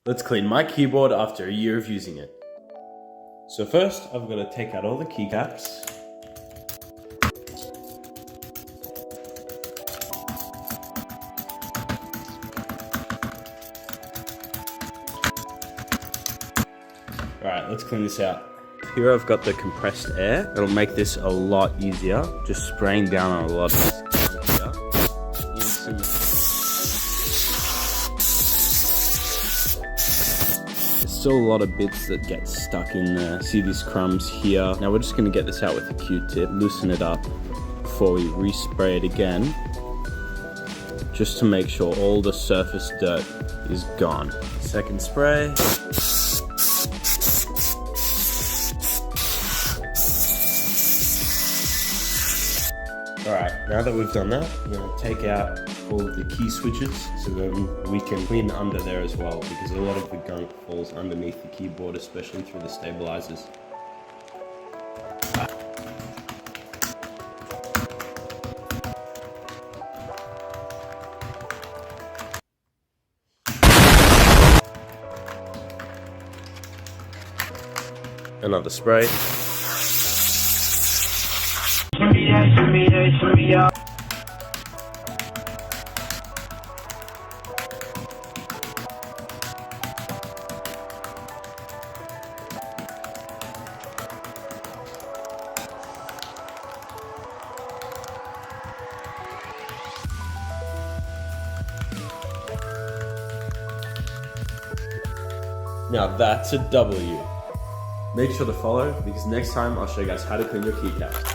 Let's clean my keyboard after a year of using it. So first, I've got to take out all the keycaps. Alright, let's clean this out. Here I've got the compressed air. It'll make this a lot easier. Just spraying down on a lot of this here. There's still a lot of bits that get stuck in there. See these crumbs here? Now we're just going to get this out with a Q-tip, loosen it up before we respray it again, just to make sure all the surface dirt is gone. Second spray. Alright, now that we've done that, we're going to take out all of the key switches so that we can clean under there as well, because a lot of the gunk falls underneath the keyboard, especially through the stabilizers. Another spray. Now that's a W. Make sure to follow, because next time I'll show you guys how to clean your keycaps.